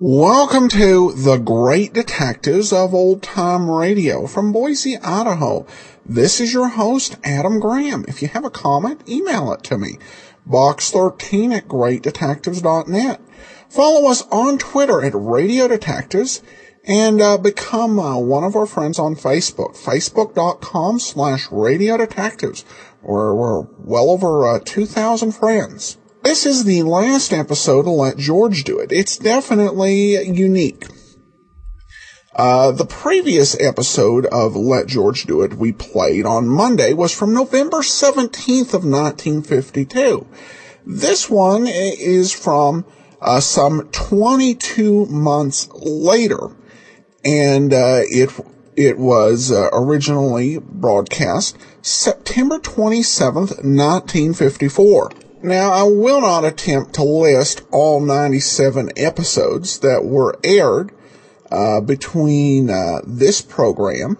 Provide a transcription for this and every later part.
Welcome to The Great Detectives of Old Time Radio from Boise, Idaho. This is your host, Adam Graham. If you have a comment, email it to me. box13@greatdetectives.net. Follow us on Twitter at Radio Detectives and become one of our friends on Facebook, facebook.com/Radio Detectives, where we're well over 2,000 friends. This is the last episode of Let George Do It. It's definitely unique. The previous episode of Let George Do It we played on Monday was from November 17th of 1952. This one is from some 22 months later, and it was originally broadcast September 27th, 1954. Now, I will not attempt to list all 97 episodes that were aired between this program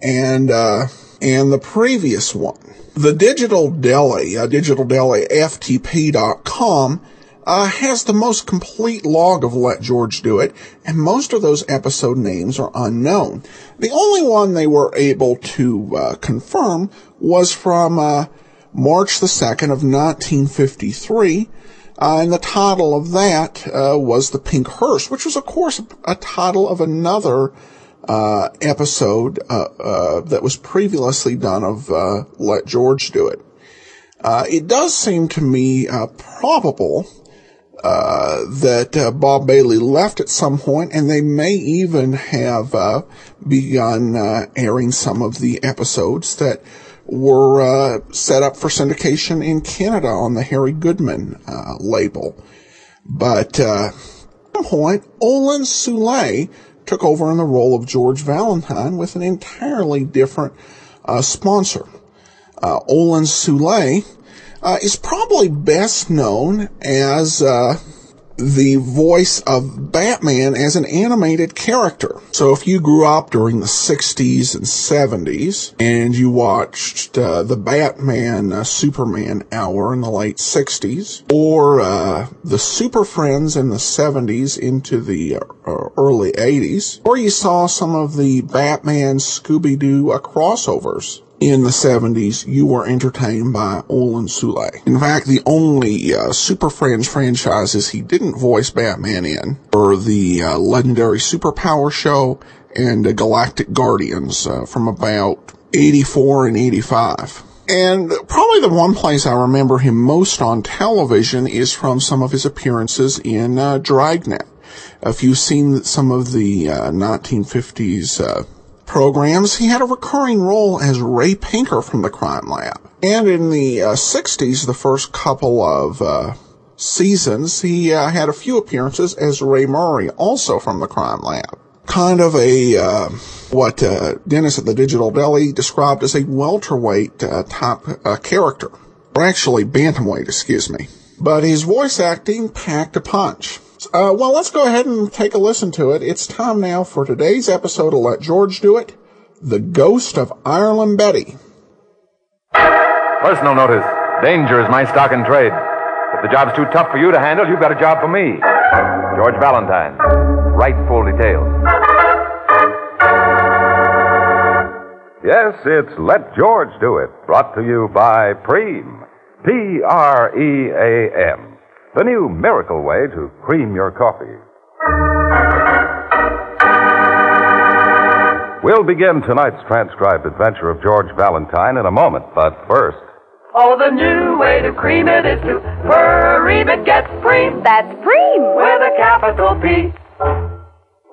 and the previous one. The Digital Deli, DigitalDeliFTP.com, has the most complete log of Let George Do It, and most of those episode names are unknown. The only one they were able to confirm was from March the 2nd of 1953, and the title of that was The Pink Hearse, which was, of course, a title of another episode that was previously done of Let George Do It. It does seem to me probable that Bob Bailey left at some point, and they may even have begun airing some of the episodes that were set up for syndication in Canada on the Harry Goodman label. But at some point, Olin Soule took over in the role of George Valentine with an entirely different sponsor. Olin Soule is probably best known as the voice of Batman as an animated character. So if you grew up during the 60s and 70s and you watched the Batman Superman hour in the late 60s, or the Super Friends in the 70s into the early 80s, or you saw some of the Batman Scooby-Doo crossovers in the 70s, you were entertained by Olin Soule. In fact, the only Super Friends franchises he didn't voice Batman in were the legendary Superpower show and Galactic Guardians from about 84 and 85. And probably the one place I remember him most on television is from some of his appearances in Dragnet. If you've seen some of the 1950s programs, he had a recurring role as Ray Pinker from the Crime Lab. And in the 60s, the first couple of seasons, he had a few appearances as Ray Murray, also from the Crime Lab. Kind of a, what Dennis at the Digital Deli described as a welterweight type character. Or actually, bantamweight, excuse me. But his voice acting packed a punch. Well, let's go ahead and take a listen to it. It's time now for today's episode of Let George Do It, The Ghost of Ireland Betty. Personal notice. Danger is my stock in trade. If the job's too tough for you to handle, you've got a job for me. George Valentine. Rightful details. Yes, it's Let George Do It, brought to you by Preem. Pream. The new miracle way to cream your coffee. We'll begin tonight's transcribed adventure of George Valentine in a moment, but first... Oh, the new way to cream it is to Preem it, get Preem. That's Preem. With a capital P.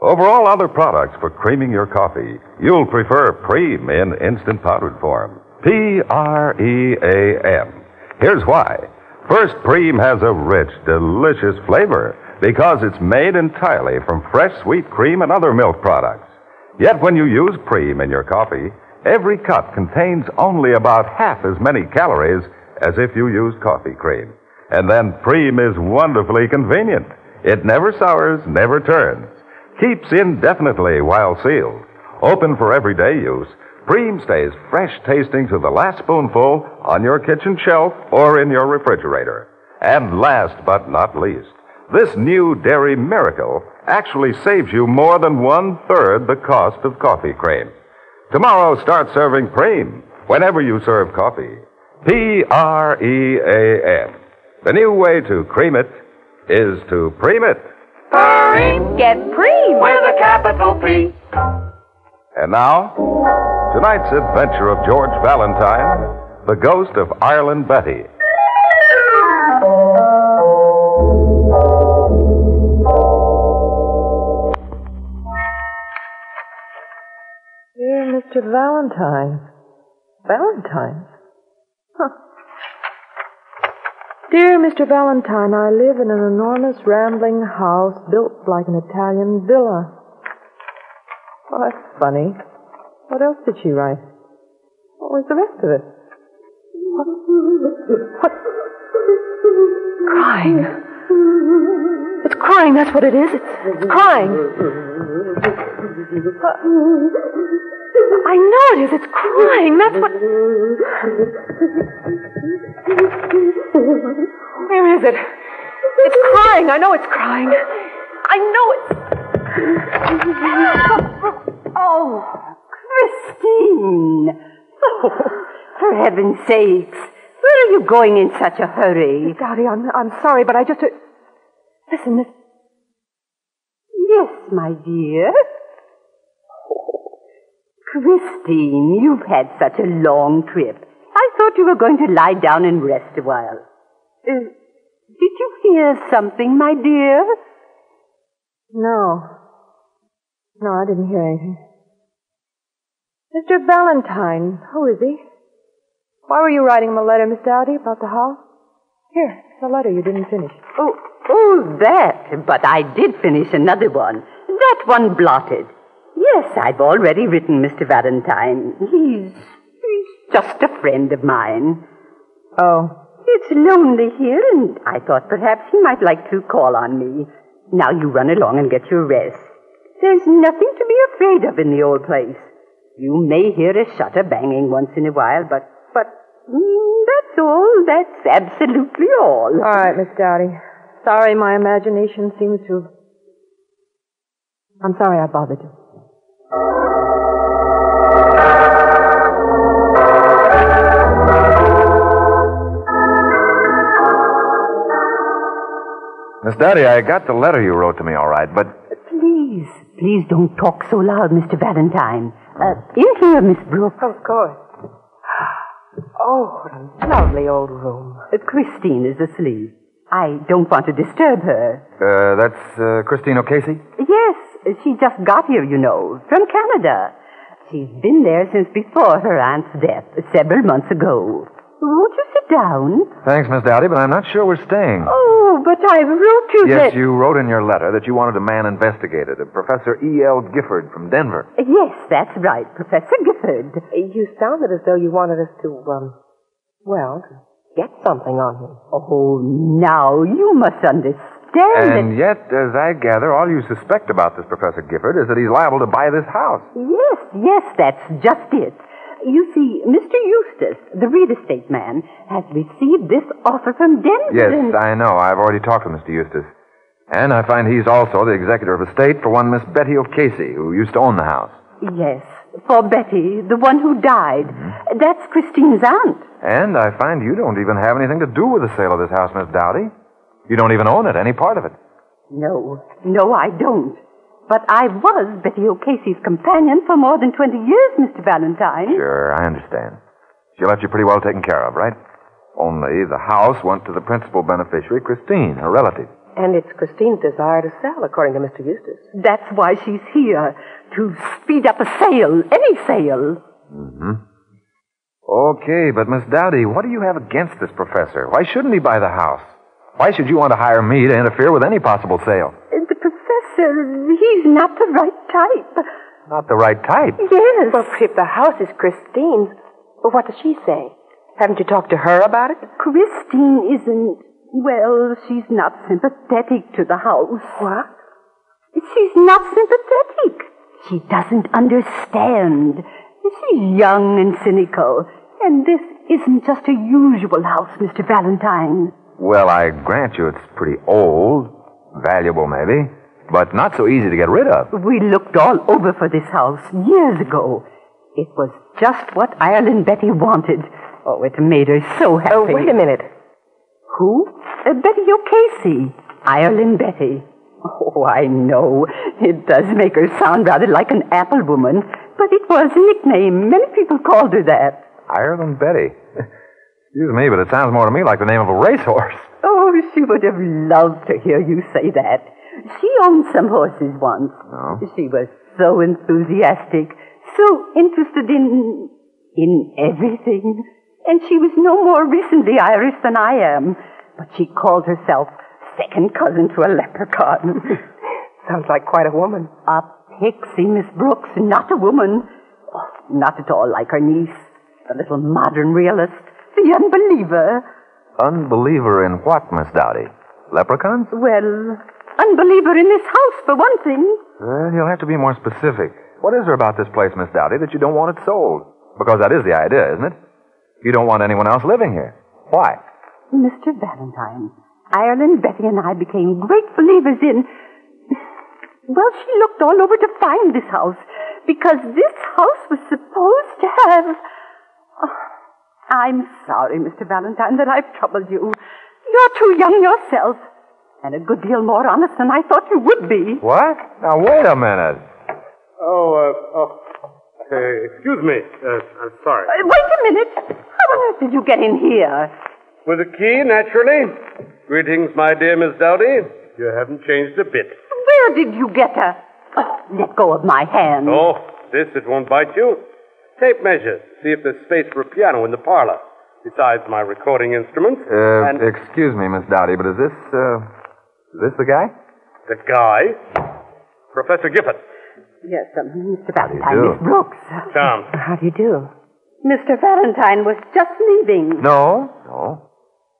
Over all other products for creaming your coffee, you'll prefer Preem in instant powdered form. Pream. Here's why. First, Preem has a rich, delicious flavor because it's made entirely from fresh sweet cream and other milk products. Yet when you use Preme in your coffee, every cup contains only about half as many calories as if you used coffee cream. And then Preme is wonderfully convenient. It never sours, never turns. Keeps indefinitely while sealed. Open for everyday use, Preme stays fresh tasting to the last spoonful on your kitchen shelf or in your refrigerator. And last but not least, this new dairy miracle actually saves you more than 1/3 the cost of coffee cream. Tomorrow, start serving Preme whenever you serve coffee. Pream. The new way to cream it is to Preme it. Preme, Get Preme with a capital P. And now, tonight's adventure of George Valentine, the ghost of Ireland Betty. Dear Mr. Valentine. Valentine? Huh. Dear Mr. Valentine, I live in an enormous rambling house built like an Italian villa. Oh, that's funny. What else did she write? What was the rest of it? What? Crying. It's crying, that's what it is. It's crying. I know it is. It's crying. That's what... Where is it? It's crying. I know it's crying. I know it's... Oh, Christine. Oh, for heaven's sakes. Where are you going in such a hurry? Daddy, I'm sorry, but I just... Listen, Miss... Yes, my dear. Christine, you've had such a long trip. I thought you were going to lie down and rest a while. Did you hear something, my dear? No. No, I didn't hear anything. Mr. Valentine, who is he? Why were you writing him a letter, Miss Dowdy, about the house? Here, it's a letter you didn't finish. Oh, that. But I did finish another one. That one blotted. Yes, I've already written Mr. Valentine. He's just a friend of mine. Oh. It's lonely here, and I thought perhaps he might like to call on me. Now you run along and get your rest. There's nothing to be afraid of in the old place. You may hear a shutter banging once in a while, but that's all. That's absolutely all. All right, Miss Dowdy. Sorry my imagination seems to... I'm sorry I bothered you. Miss Daddy, I got the letter you wrote to me all right, but... Please don't talk so loud, Mr. Valentine. In here, Miss Brooks. Of course. Oh, what a lovely old room. Christine is asleep. I don't want to disturb her. That's Christine O'Casey? Yes, she just got here, you know, from Canada. She's been there since before her aunt's death, several months ago. Won't you sit down? Thanks, Miss Dowdy, but I'm not sure we're staying. Oh, but I wrote you that... Yes, you wrote in your letter that you wanted a man investigated, a Professor E.L. Gifford from Denver. Yes, that's right, Professor Gifford. You sounded as though you wanted us to, get something on him. Oh, now, you must understand And yet, as I gather, all you suspect about this Professor Gifford is that he's liable to buy this house. Yes, that's just it. You see, Mr. Eustace, the real estate man, has received this offer from Denver. Yes, I know. I've already talked to Mr. Eustace. And I find he's also the executor of estate for one Miss Betty O'Casey, who used to own the house. Yes, for Betty, the one who died. Mm-hmm. That's Christine's aunt. And I find you don't even have anything to do with the sale of this house, Miss Dowdy. You don't even own it, any part of it. No, I don't. But I was Betty O'Casey's companion for more than 20 years, Mr. Valentine. Sure, I understand. She left you pretty well taken care of, right? Only the house went to the principal beneficiary, Christine, her relative. And it's Christine's desire to sell, according to Mr. Eustace. That's why she's here, to speed up a sale, any sale. Mm-hmm. Okay, but Miss Dowdy, what do you have against this professor? Why shouldn't he buy the house? Why should you want to hire me to interfere with any possible sale? The professor, he's not the right type. Not the right type. Yes. Well, if the house is Christine's, well, what does she say? Haven't you talked to her about it? Christine isn't, well, she's not sympathetic to the house. What? She's not sympathetic. She doesn't understand. She's young and cynical. And this isn't just a usual house, Mr. Valentine. Well, I grant you it's pretty old, valuable maybe, but not so easy to get rid of. We looked all over for this house years ago. It was just what Ireland Betty wanted. Oh, it made her so happy. Oh, wait a minute. Who? Betty O'Casey. Ireland Betty. Oh, I know. It does make her sound rather like an apple woman, but it was a nickname. Many people called her that. Ireland Betty. Excuse me, but it sounds more to me like the name of a racehorse. Oh, she would have loved to hear you say that. She owned some horses once. Oh. She was so enthusiastic, so interested in everything. And she was no more recently Irish than I am. But she called herself second cousin to a leprechaun. Sounds like quite a woman. A pixie, Miss Brooks, not a woman. Oh, not at all like her niece, the little modern realist, the unbeliever. Unbeliever in what, Miss Dowdy? Leprechauns? Well, unbeliever in this house, for one thing. Well, you'll have to be more specific. What is there about this place, Miss Dowdy, that you don't want it sold? Because that is the idea, isn't it? You don't want anyone else living here. Why? Mr. Valentine, Ireland Betty and I became great believers in... Well, she looked all over to find this house, because this house was supposed to have... Oh, I'm sorry, Mr. Valentine, that I've troubled you. You're too young yourself, and a good deal more honest than I thought you would be. What? Now, wait a minute. Excuse me. I'm sorry. Wait a minute. How on earth did you get in here? With a key, naturally. Greetings, my dear Miss Dowdy. You haven't changed a bit. Where did you get her? Oh, let go of my hand. Oh, it won't bite you. Tape measure. See if there's space for a piano in the parlor. Besides my recording instruments. Excuse me, Miss Dowdy, but is this the guy? The guy? Professor Gifford. Yes, Mr. Valentine, Miss Brooks. Tom. How do you do? Mr. Valentine was just leaving. No.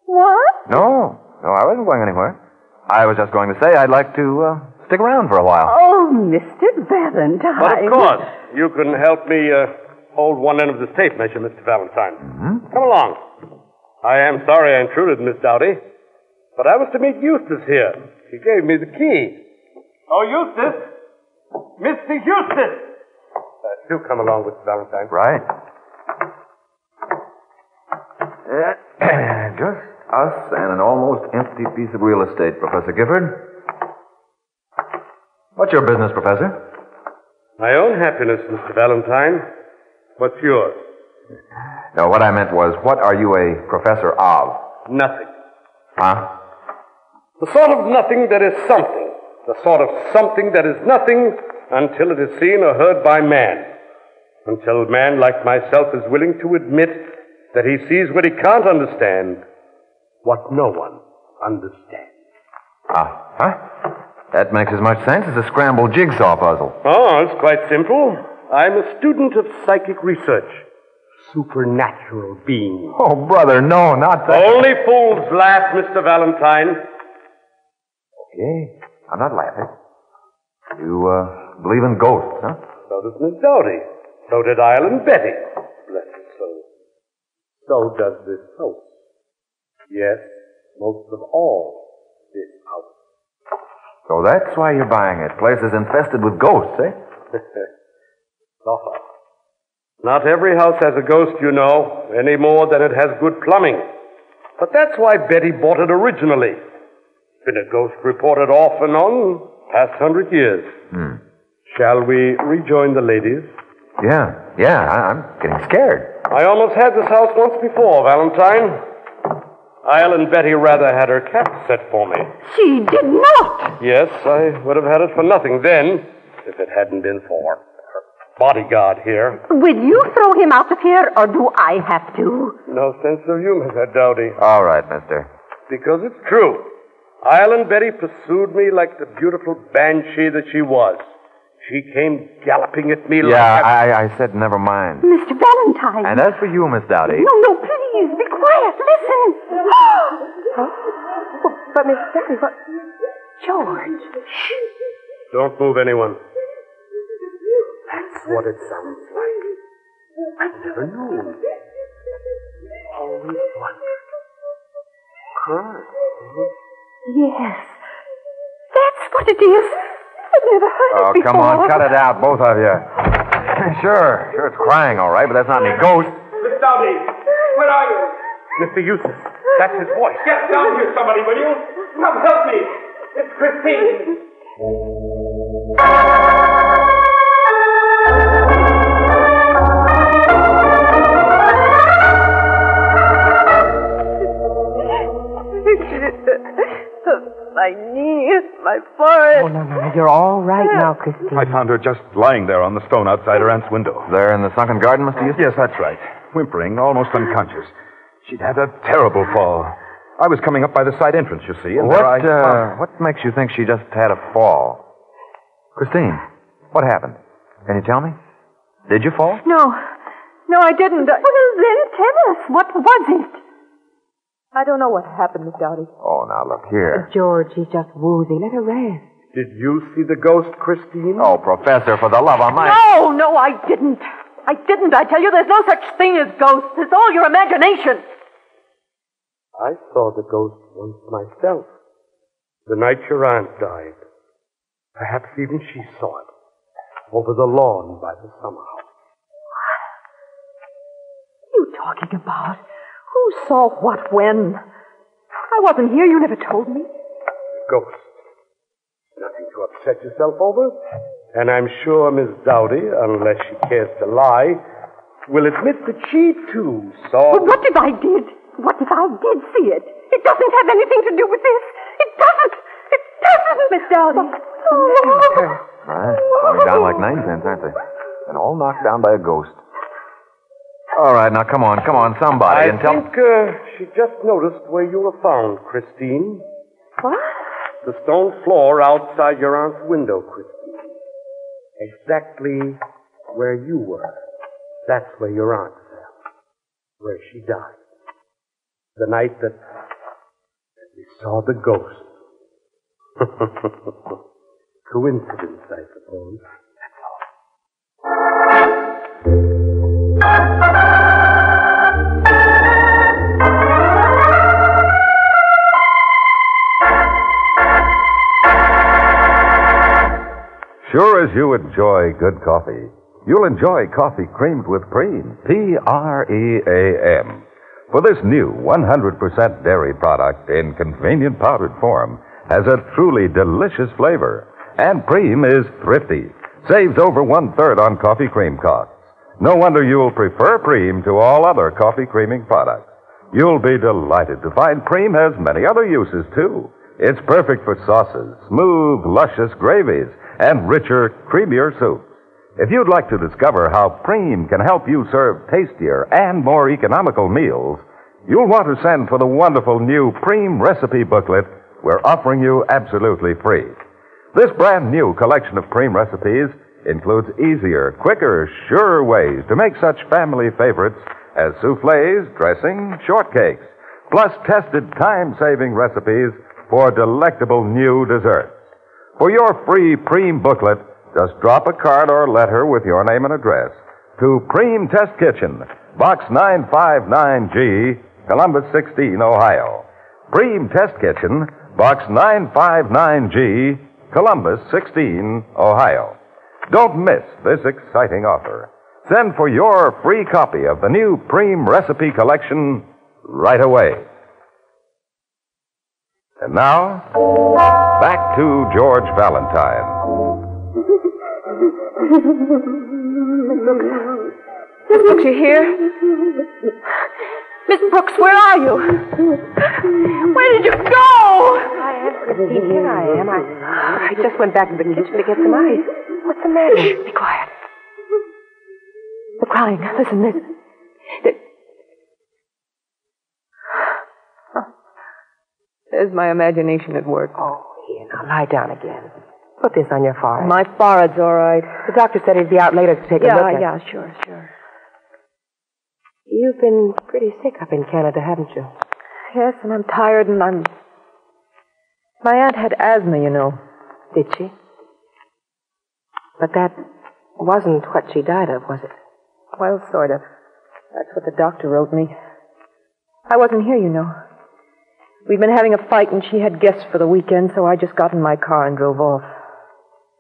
What? No, I wasn't going anywhere. I was just going to say I'd like to stick around for a while. Oh, Mr. Valentine. But of course, you can help me hold one end of this tape measure, Mr. Valentine. Mm-hmm. Come along. I am sorry I intruded, Miss Dowdy, but I was to meet Eustace here. He gave me the key. Oh, Eustace! Mr. Eustace! Do come along, Mr. Valentine. Right. Just us and an almost empty piece of real estate, Professor Gifford. What's your business, Professor? My own happiness, Mr. Valentine. What's yours? No, what I meant was, what are you a professor of? Nothing. Huh? The sort of nothing that is something. The sort of something that is nothing until it is seen or heard by man. Until man, like myself, is willing to admit that he sees what he can't understand, what no one understands. That makes as much sense as a scrambled jigsaw puzzle. Oh, it's quite simple. I'm a student of psychic research. Supernatural beings. Oh, brother, no, not that. Only fools laugh, Mr. Valentine. Okay, I'm not laughing. You believe in ghosts, huh? So does Miss Dowdy. So did Ireland Betty. Bless her soul. So does this house. Yes, most of all, this house. So that's why you're buying it. Place is infested with ghosts, eh? Oh. Not every house has a ghost, you know, any more than it has good plumbing. But that's why Betty bought it originally. Been a ghost reported off and on past 100 years. Shall we rejoin the ladies? Yeah, I'm getting scared. I almost had this house once before, Valentine. Ireland Betty rather had her cap set for me. She did not. Yes, I would have had it for nothing then, if it hadn't been for her bodyguard here. Will you throw him out of here, or do I have to? No sense of humor, that Dowdy. All right, mister. because it's true. Island Betty pursued me like the beautiful banshee that she was. She came galloping at me like I said never mind. Mr. Valentine. And as for you, Miss Dowdy... No, please, be quiet. Listen. But Miss Dowdy, what... George. Don't move anyone. That's what it sounds like. I never knew. Always wondered. Cried. Yes. That's what it is. I've never heard Oh, it before. come on, cut it out, both of you. Sure, it's crying, all right, but that's not any ghost. Miss Dowdy, where are you? Mr. Eustace, that's his voice. Get down here, somebody, will you? Come help me. It's Christine. My knees, my forehead. Oh, no. You're all right now, Christine. I found her just lying there on the stone outside her aunt's window. There in the sunken garden, Mr. Eustace? Yes, that's right. Whimpering, almost unconscious. She'd had a terrible fall. I was coming up by the side entrance, you see, and What makes you think she just had a fall? Christine, what happened? Can you tell me? Did you fall? No, I didn't. Well, then tell us. What was it? I don't know what happened, Miss Dowdy. Oh, now look here. George, she's just woozy. Let her rest. Did you see the ghost, Christine? Oh, Professor, for the love of my... No, I didn't. I tell you, there's no such thing as ghosts. It's all your imagination. I saw the ghost once myself. The night your aunt died. Perhaps even she saw it. Over the lawn by the summer house. What are you talking about? Who saw what when? I wasn't here. You never told me. Ghost. Nothing to upset yourself over. And I'm sure Miss Dowdy, unless she cares to lie, will admit that she, too, saw... But what if I did? What if I did see it? It doesn't have anything to do with this. It doesn't. Miss Dowdy. Going down like 9 cents, aren't they? And all knocked down by a ghost. All right, now come on, somebody, I and tell... think she just noticed where you were found, Christine. What? The stone floor outside your aunt's window, Christine. Exactly where you were. That's where your aunt fell. Where she died. The night that we saw the ghost. Coincidence, I suppose. That's all. Sure as you enjoy good coffee, you'll enjoy coffee creamed with Preem. Pream. For this new 100% dairy product in convenient powdered form has a truly delicious flavor. And Preem is thrifty. Saves over 1/3 on coffee cream costs. No wonder you'll prefer Preem to all other coffee creaming products. You'll be delighted to find Preem has many other uses, too. It's perfect for sauces, smooth, luscious gravies, and richer, creamier soups. If you'd like to discover how Preem can help you serve tastier and more economical meals, you'll want to send for the wonderful new Preem recipe booklet we're offering you absolutely free. This brand new collection of Preem recipes includes easier, quicker, surer ways to make such family favorites as soufflés, dressing, shortcakes, plus tested time-saving recipes for delectable new desserts. For your free Preem booklet, just drop a card or letter with your name and address to Preem Test Kitchen, Box 959G, Columbus 16, Ohio. Preem Test Kitchen, Box 959G, Columbus 16, Ohio. Don't miss this exciting offer. Send for your free copy of the new Preem recipe collection right away. And now, back to George Valentine. Miss Brooks, you here? Miss Brooks, where are you? Where did you go? I am, Christine. Here I am. I just went back to the kitchen to get some ice. What's the matter? Shh, be quiet. They're crying. Listen, There's my imagination at work. Oh, here, now lie down again. Put this on your forehead. My forehead's all right. The doctor said he'd be out later to take a look at it. Yeah, sure. You've been pretty sick up in Canada, haven't you? Yes, and I'm tired, and My aunt had asthma, you know. Did she? But that wasn't what she died of, was it? Well, sort of. That's what the doctor wrote me. I wasn't here, you know. We'd been having a fight, and she had guests for the weekend, so I just got in my car and drove off.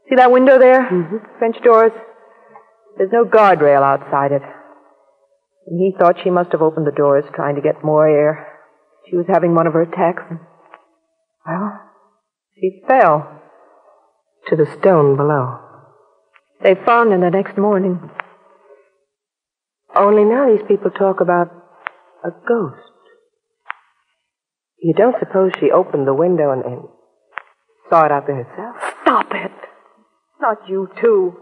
See that window there? Mm-hmm. French doors? There's no guardrail outside it. And he thought she must have opened the doors trying to get more air. She was having one of her attacks. And, well, she fell. To the stone below. They found her the next morning. Only now these people talk about a ghost. You don't suppose she opened the window and saw it out there herself? Stop it! Not you, too.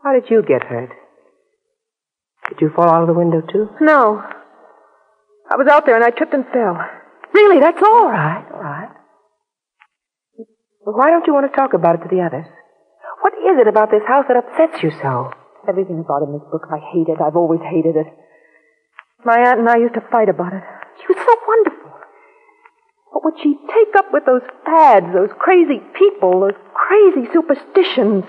How did you get hurt? Did you fall out of the window, too? No. I was out there and I tripped and fell. Really? That's all right. All right. Well, why don't you want to talk about it to the others? What is it about this house that upsets you so? Everything about it, Miss Brooks, I hate it. I've always hated it. My aunt and I used to fight about it. She was so wonderful. But would she take up with those fads, those crazy people, those crazy superstitions?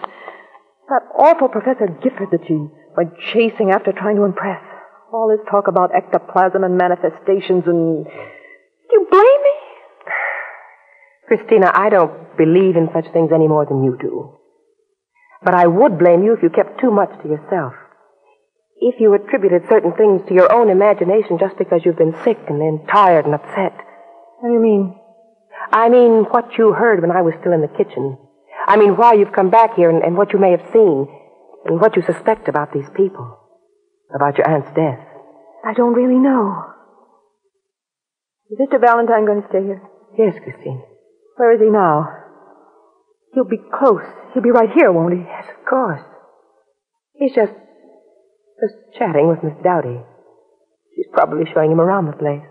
That awful Professor Gifford that she went chasing after trying to impress. All this talk about ectoplasm and manifestations and... You blame me? Christina, I don't believe in such things any more than you do. But I would blame you if you kept too much to yourself. If you attributed certain things to your own imagination just because you've been sick and then tired and upset. What do you mean? I mean what you heard when I was still in the kitchen. I mean why you've come back here and what you may have seen and what you suspect about these people. About your aunt's death. I don't really know. Is Mr. Valentine going to stay here? Yes, Christine. Where is he now? He'll be close. He'll be right here, won't he? Yes, of course. He's just chatting with Miss Dowdy. She's probably showing him around the place.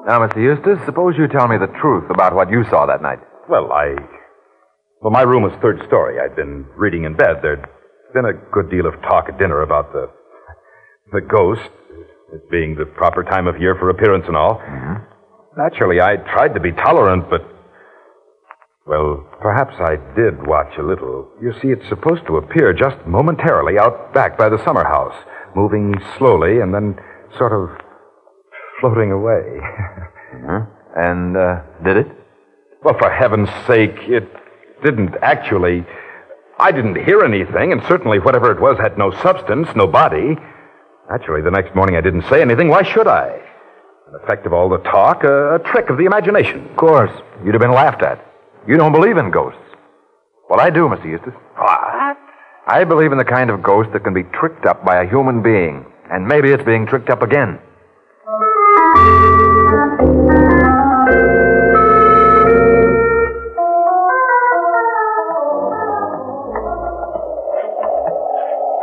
Now, Mr. Eustace, suppose you tell me the truth about what you saw that night. Well, my room was third story. I'd been reading in bed. There'd been a good deal of talk at dinner about the ghost, it being the proper time of year for appearance and all. Mm-hmm. Naturally, I tried to be tolerant, but... Well, perhaps I did watch a little. You see, it's supposed to appear just momentarily out back by the summer house, moving slowly and then sort of floating away. Mm-hmm. And, did it? Well, for heaven's sake, it didn't actually... I didn't hear anything, and certainly whatever it was had no substance, no body. Naturally, the next morning I didn't say anything. Why should I? An effect of all the talk, a trick of the imagination. Of course. You'd have been laughed at. You don't believe in ghosts. Well, I do, Mr. Eustace. What? I believe in the kind of ghost that can be tricked up by a human being. And maybe it's being tricked up again.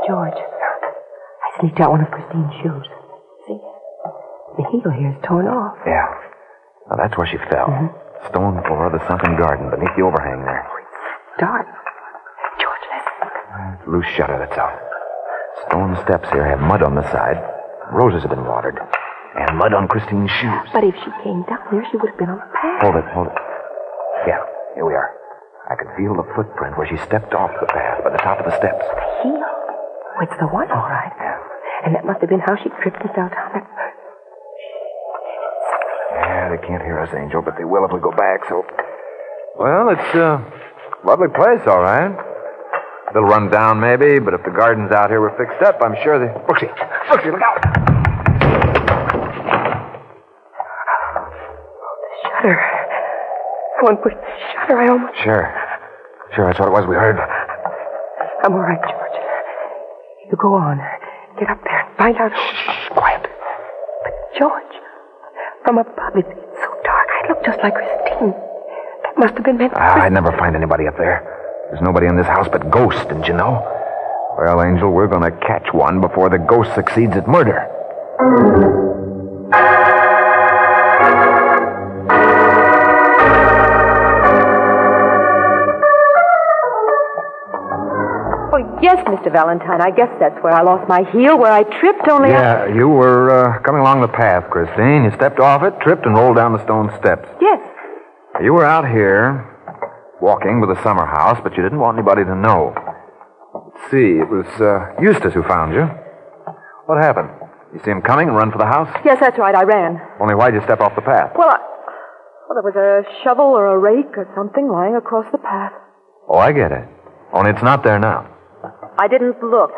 George, I sneaked out one of Christine's shoes. See? The heel here is torn off. Yeah. Now, that's where she fell. Mm-hmm. Stone floor of the sunken garden beneath the overhang there. Dark. George, listen. Loose shutter, that's all. Stone steps here have mud on the side. Roses have been watered. And mud on Christine's shoes. But if she came down there, she would have been on the path. Hold it. Yeah, here we are. I could feel the footprint where she stepped off the path by the top of the steps. The heel? Oh, it's the one, all right. Yeah. And that must have been how she tripped and fell down there. Yeah, they can't hear us, Angel, but they will if we go back, so... Well, it's a lovely place, all right. A little run down, maybe, but if the gardens out here were fixed up, I'm sure they... Brooksy, look out! The shutter. Someone pushed the shutter. I almost... Sure, that's what it was we heard. I'm all right, George. You go on. Get up there and find out... Shh, quiet. But, George... From above, it's so dark. I look just like Christine. That must have been meant for I'd never find anybody up there. There's nobody in this house but ghosts, didn't you know? Well, Angel, we're going to catch one before the ghost succeeds at murder. Oh, yes, Mr. Valentine. I guess that's where I lost my heel, where I tripped, only Yeah, you were coming along the path, Christine. You stepped off it, tripped, and rolled down the stone steps. Yes. You were out here walking with the summer house, but you didn't want anybody to know. Let's see, it was Eustace who found you. What happened? You see him coming and run for the house? Yes, that's right. I ran. Only why'd you step off the path? Well, there was a shovel or a rake or something lying across the path. Oh, I get it. Only it's not there now. I didn't look.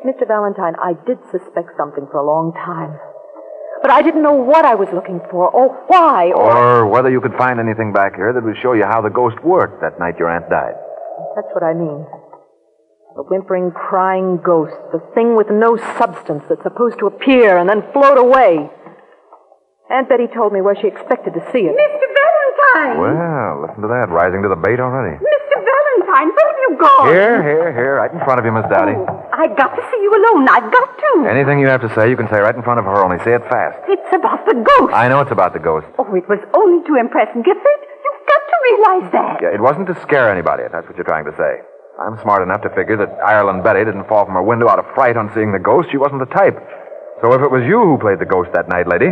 Mr. Valentine, I did suspect something for a long time. But I didn't know what I was looking for, or why, or whether you could find anything back here that would show you how the ghost worked that night your aunt died. That's what I mean. The whimpering, crying ghost, the thing with no substance that's supposed to appear and then float away. Aunt Betty told me where she expected to see it. Mr. Valentine! Well, listen to that, rising to the bait already. Mr. Valentine, where have you gone? Here, right in front of you, Miss Dowdy. Oh, I've got to see you alone. I've got to. Anything you have to say, you can say right in front of her, only say it fast. It's about the ghost. I know it's about the ghost. Oh, it was only to impress Gifford. You've got to realize that. Yeah, it wasn't to scare anybody, if that's what you're trying to say. I'm smart enough to figure that Ireland Betty didn't fall from her window out of fright on seeing the ghost. She wasn't the type. So if it was you who played the ghost that night, lady...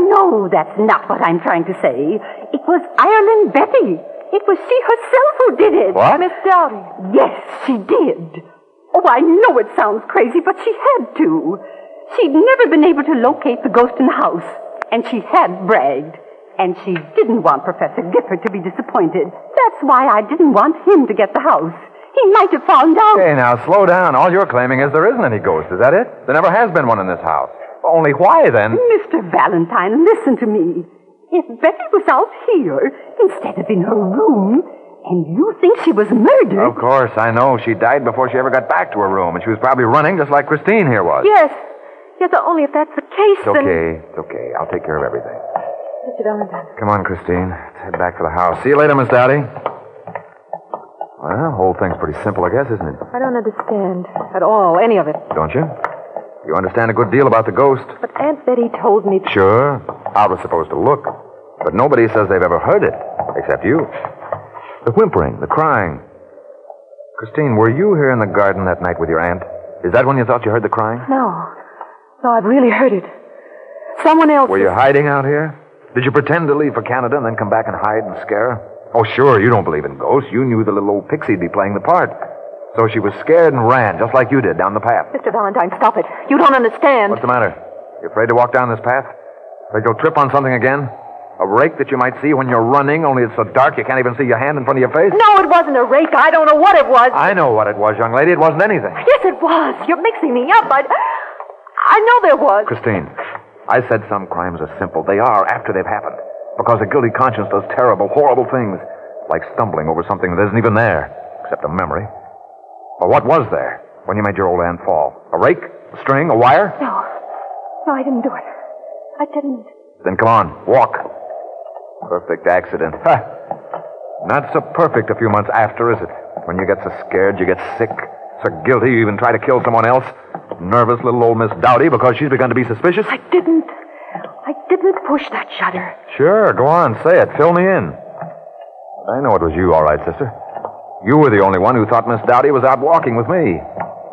No, that's not what I'm trying to say. It was Ireland Betty. It was she herself who did it. What? Miss Dowdy. Yes, she did. Oh, I know it sounds crazy, but she had to. She'd never been able to locate the ghost in the house. And she had bragged. And she didn't want Professor Gifford to be disappointed. That's why I didn't want him to get the house. He might have found out. Hey, now, slow down. All you're claiming is there isn't any ghost. Is that it? There never has been one in this house. Only why, then? Mr. Valentine, listen to me. If Betty was out here instead of in her room, and you think she was murdered... Of course, I know. She died before she ever got back to her room, and she was probably running just like Christine here was. Yes, only if that's the case, It's okay. I'll take care of everything. Mr. Valentine. Come on, Christine. Let's head back for the house. See you later, Miss Dowdy. Well, the whole thing's pretty simple, I guess, isn't it? I don't understand at all, any of it. Don't you? You understand a good deal about the ghost. But Aunt Betty told me... Sure. I was supposed to look. But nobody says they've ever heard it, except you. The whimpering, the crying. Christine, were you here in the garden that night with your aunt? Is that when you thought you heard the crying? No, I've really heard it. Someone else... Were you hiding out here? Did you pretend to leave for Canada and then come back and hide and scare her? Oh, sure, you don't believe in ghosts. You knew the little old pixie'd be playing the part. So she was scared and ran, just like you did, down the path. Mr. Valentine, stop it. You don't understand. What's the matter? You afraid to walk down this path? Afraid you'll trip on something again? A rake that you might see when you're running, only it's so dark you can't even see your hand in front of your face? No, it wasn't a rake. I don't know what it was. I know what it was, young lady. It wasn't anything. Yes, it was. You're mixing me up. I know there was. Christine, I said some crimes are simple. They are after they've happened. Because a guilty conscience does terrible, horrible things. Like stumbling over something that isn't even there, except a memory. Well, what was there when you made your old aunt fall? A rake? A string? A wire? No, I didn't do it. I didn't. Then come on, walk. Perfect accident. Ha! Not so perfect a few months after, is it? When you get so scared, you get sick, so guilty, you even try to kill someone else. Nervous little old Miss Dowdy because she's begun to be suspicious. I didn't push that shutter. Sure, go on, say it. Fill me in. I know it was you, all right, sister. You were the only one who thought Miss Dowdy was out walking with me.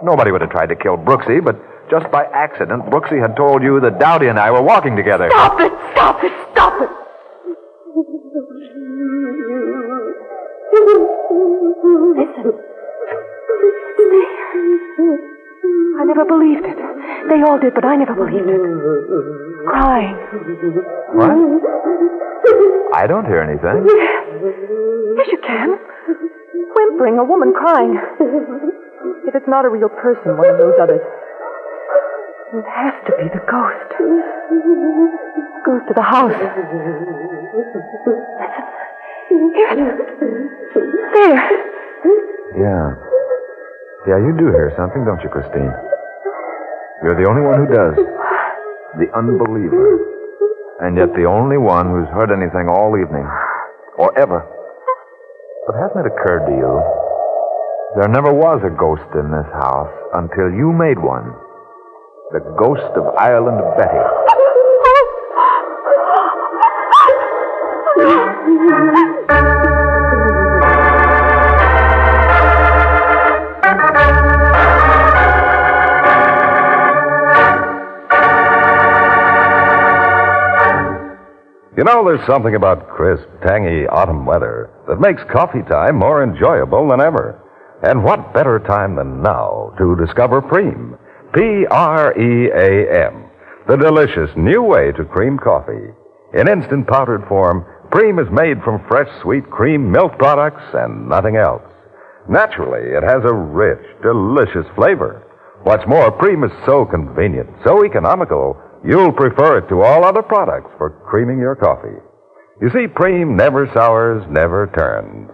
Nobody would have tried to kill Brooksy, but just by accident, Brooksy had told you that Dowdy and I were walking together. Stop it! Stop it! Stop it! Listen. I never believed it. They all did, but I never believed it. Crying. What? I don't hear anything. Yes, you can. Whimpering, a woman crying. If it's not a real person, one of those others. It has to be the ghost. Ghost of the house. Listen. Hear it. There. Yeah, you do hear something, don't you, Christine? You're the only one who does. The unbeliever. And yet the only one who's heard anything all evening. Or ever. But hasn't it occurred to you There never was a ghost in this house until you made one. The ghost of Ireland Betty. You know, there's something about crisp, tangy autumn weather that makes coffee time more enjoyable than ever. And what better time than now to discover Preem? P-R-E-A-M. The delicious new way to cream coffee. In instant powdered form, Preem is made from fresh, sweet cream milk products and nothing else. Naturally, it has a rich, delicious flavor. What's more, Preem is so convenient, so economical, you'll prefer it to all other products for creaming your coffee. You see, Preem never sours, never turns.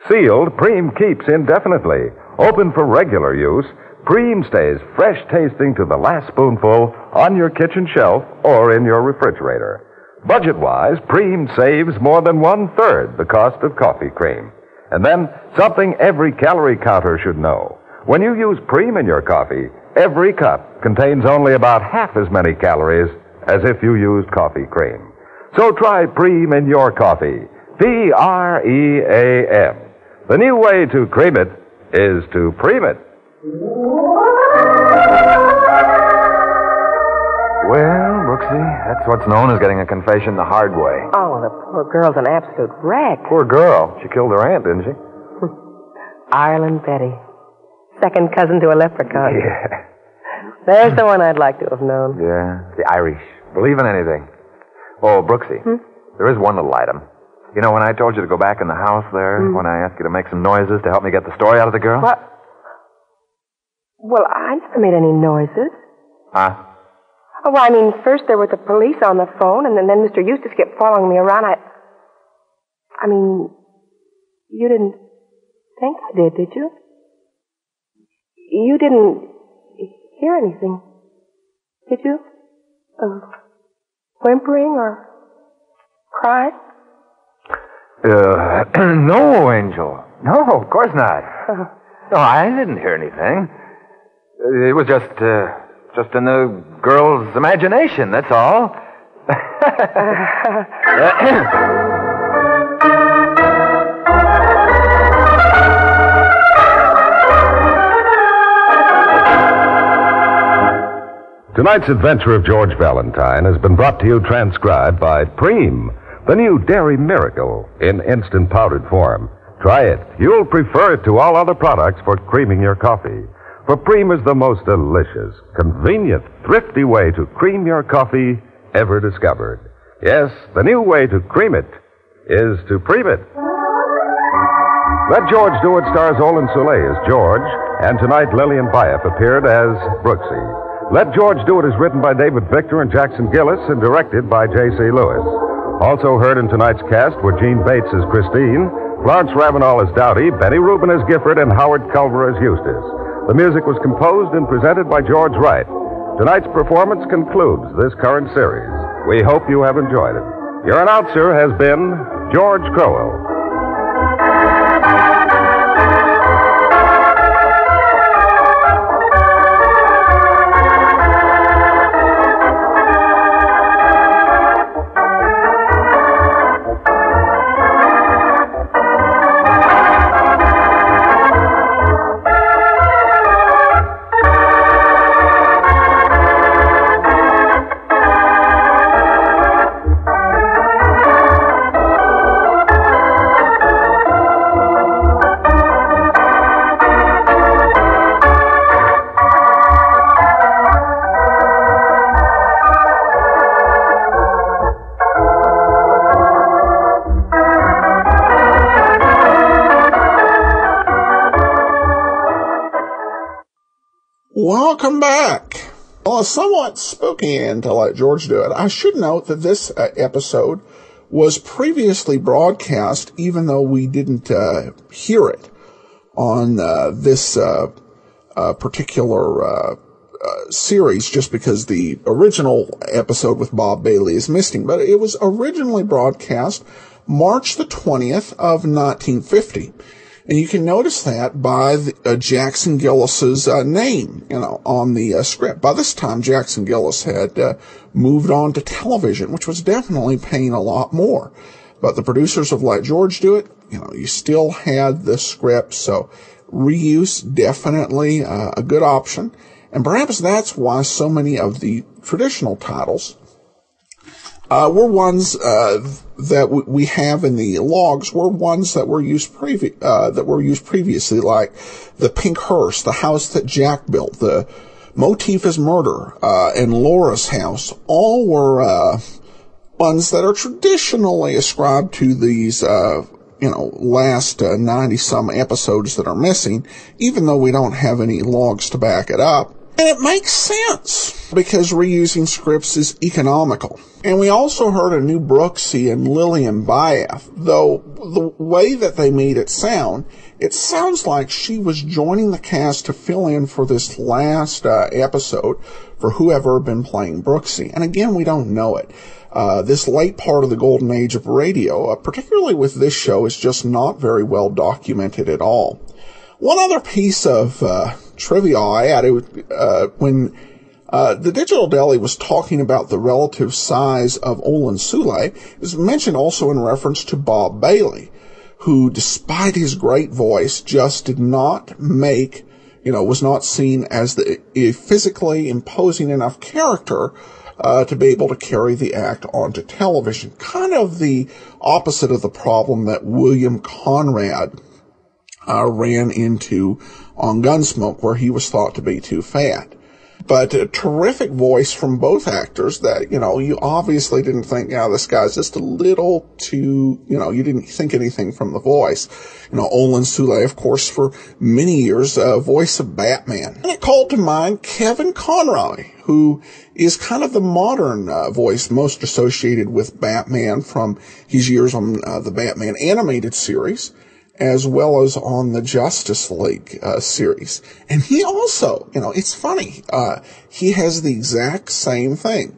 Sealed, Preem keeps indefinitely. Open for regular use, Preem stays fresh tasting to the last spoonful on your kitchen shelf or in your refrigerator. Budget-wise, Preem saves more than 1/3 the cost of coffee cream. And then, something every calorie counter should know. When you use Preem in your coffee, every cup contains only about half as many calories as if you used coffee cream. So try Preem in your coffee. P-R-E-A-M. The new way to cream it is to Preem it. Well, Brooksy, that's what's known as getting a confession the hard way. Oh, the poor girl's an absolute wreck. Poor girl. She killed her aunt, didn't she? Ireland Betty. Second cousin to a leprechaun. Yeah. There's the one I'd like to have known. Yeah, the Irish. Believe in anything. Oh, Brooksy, there is one little item. You know, when I told you to go back in the house there, when I asked you to make some noises to help me get the story out of the girl? What? Well, I never made any noises. Huh? Oh, well, I mean, first there was the police on the phone, and then Mr. Eustace kept following me around. I mean, you didn't think I did you? You didn't hear anything, did you? Whimpering or crying? No, Angel. No, of course not. No, I didn't hear anything. It was just in the girl's imagination, that's all. Tonight's adventure of George Valentine has been brought to you transcribed by Preem, the new dairy miracle in instant powdered form. Try it. You'll prefer it to all other products for creaming your coffee. For Preem is the most delicious, convenient, thrifty way to cream your coffee ever discovered. Yes, the new way to cream it is to Preem it. Let George Do It stars Olin Soule as George, and tonight Lillian Buyeff appeared as Brooksy. Let George Do It is written by David Victor and Jackson Gillis and directed by J.C. Lewis. Also heard in tonight's cast were Jean Bates as Christine, Florence Ravenel as Dowdy, Benny Rubin as Gifford, and Howard Culver as Eustace. The music was composed and presented by George Wright. Tonight's performance concludes this current series. We hope you have enjoyed it. Your announcer has been George Crowell. Welcome back. Well, a somewhat spooky end to Let George Do It. I should note that this episode was previously broadcast, even though we didn't hear it on this particular series, just because the original episode with Bob Bailey is missing. But it was originally broadcast March the 20th of 1950. And you can notice that by Jackson Gillis's name, on the script. By this time, Jackson Gillis had moved on to television, which was definitely paying a lot more. But the producers of Let George Do It, you still had the script, so reuse definitely a good option. And perhaps that's why so many of the traditional titles were ones that we have in the logs were ones that were used previously, like the Pink Hearse, the house that Jack built, the motif is murder, and Laura's house. All were ones that are traditionally ascribed to these last 90-some episodes that are missing, even though we don't have any logs to back it up. And it makes sense, because reusing scripts is economical. And we also heard a new Brooksy and Lillian Baeff, though the way that they made it sounds like she was joining the cast to fill in for this last episode for whoever had been playing Brooksy. And again, we don't know it. This late part of the golden age of radio, particularly with this show, is just not very well documented at all. One other piece of trivia I added, when the Digital Deli was talking about the relative size of Olin Sule, it was mentioned also in reference to Bob Bailey, who, despite his great voice, just did not make, was not seen as a physically imposing enough character to be able to carry the act onto television. Kind of the opposite of the problem that William Conrad ran into on Gunsmoke, where he was thought to be too fat. But a terrific voice from both actors that, you obviously didn't think, this guy's just a little too, you didn't think anything from the voice. Olin Sule, of course, for many years, voice of Batman. And it called to mind Kevin Conroy, who is kind of the modern voice most associated with Batman from his years on the Batman animated series, as well as on the Justice League series. And he also, it's funny, he has the exact same thing.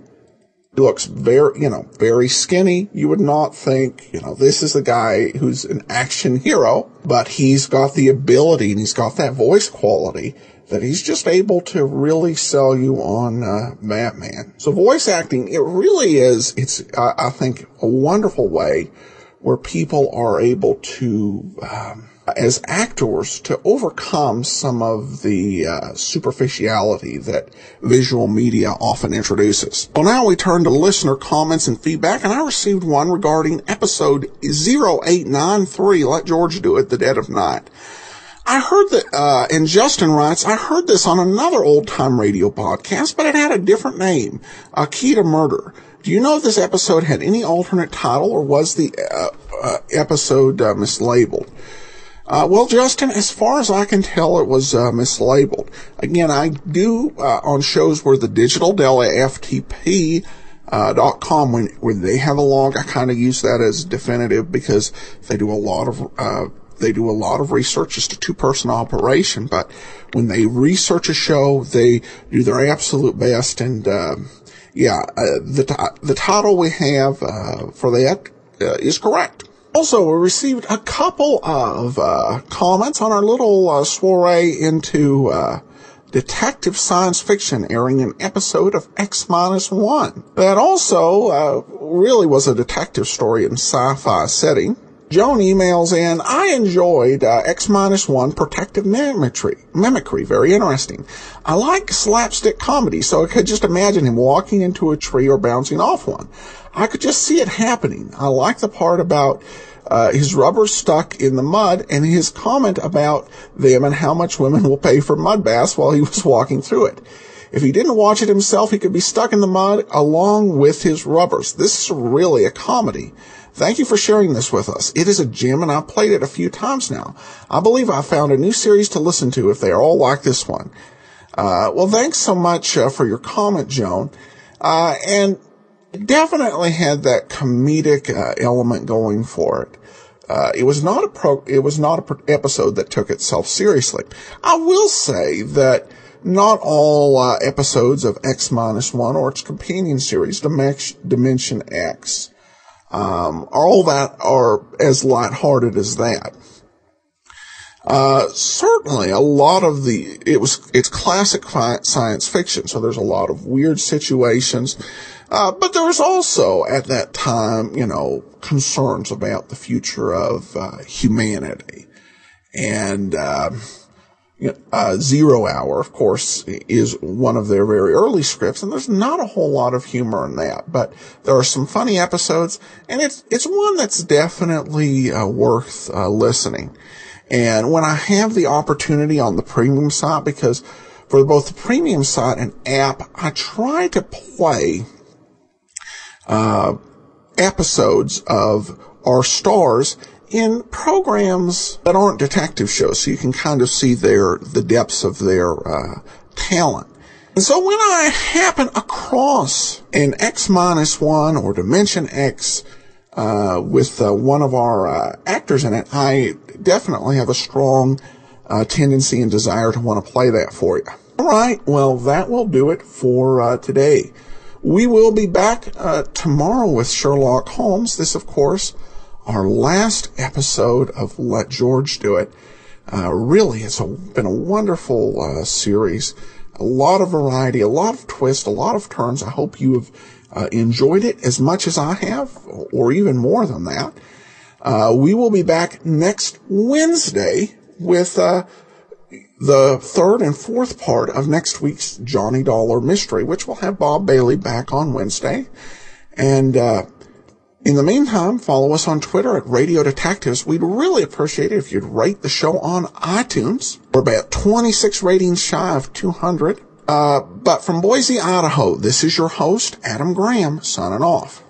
He looks very skinny. You would not think, this is a guy who's an action hero, but he's got the ability and he's got that voice quality that he's just able to really sell you on Batman. So voice acting, it really is, I think, a wonderful way where people are able to, as actors, to overcome some of the superficiality that visual media often introduces. Well, now we turn to listener comments and feedback, and I received one regarding episode 0893, Let George Do It, The Dead of Night. I heard that, and Justin writes, I heard this on another old-time radio podcast, but it had a different name, A Key to Murder. Do you know if this episode had any alternate title, or was the episode mislabeled? Well, Justin, as far as I can tell, it was mislabeled. Again, I do on shows where the Digital Deli FTP.com, when they have a log, I kind of use that as definitive, because they do a lot of research. It's a two-person operation, but when they research a show, they do their absolute best. And the title we have for that is correct. Also, we received a couple of comments on our little soiree into detective science fiction, airing an episode of X-1. That also really was a detective story in sci-fi setting. Joan emails in, I enjoyed X-1 Protective Mimicry. Very interesting. I like slapstick comedy, so I could just imagine him walking into a tree or bouncing off one. I could just see it happening. I like the part about his rubber stuck in the mud, and his comment about them and how much women will pay for mud baths while he was walking through it. If he didn't watch it himself, he could be stuck in the mud along with his rubbers. This is really a comedy. Thank you for sharing this with us. It is a gem, and I've played it a few times now. I believe I found a new series to listen to if they are all like this one. Well, thanks so much for your comment, Joan. And it definitely had that comedic element going for it. It was not an episode that took itself seriously. I will say that not all episodes of X-1 or its companion series, Dimension X, all that are as lighthearted as that. Certainly a lot of it's classic science fiction, so there's a lot of weird situations. But there was also, at that time, concerns about the future of, humanity. And, Zero Hour, of course, is one of their very early scripts, and there's not a whole lot of humor in that, but there are some funny episodes, and it's one that's definitely, worth, listening. And when I have the opportunity on the premium site, because for both the premium site and app, I try to play episodes of our stars in programs that aren't detective shows, so you can kind of see the depths of their talent. And so when I happen across an X-1 or Dimension X with one of our actors in it, I definitely have a strong tendency and desire to want to play that for you. All right, well, that will do it for today. We will be back tomorrow with Sherlock Holmes. This, of course, our last episode of Let George Do It. Really, it's been a wonderful series. A lot of variety, a lot of twists, a lot of turns. I hope you have enjoyed it as much as I have, or even more than that. We will be back next Wednesday with the third and fourth part of next week's Johnny Dollar Mystery, which will have Bob Bailey back on Wednesday. And in the meantime, follow us on Twitter at Radio Detectives. We'd really appreciate it if you'd rate the show on iTunes. We're about 26 ratings shy of 200. But from Boise, Idaho, this is your host, Adam Graham, signing off.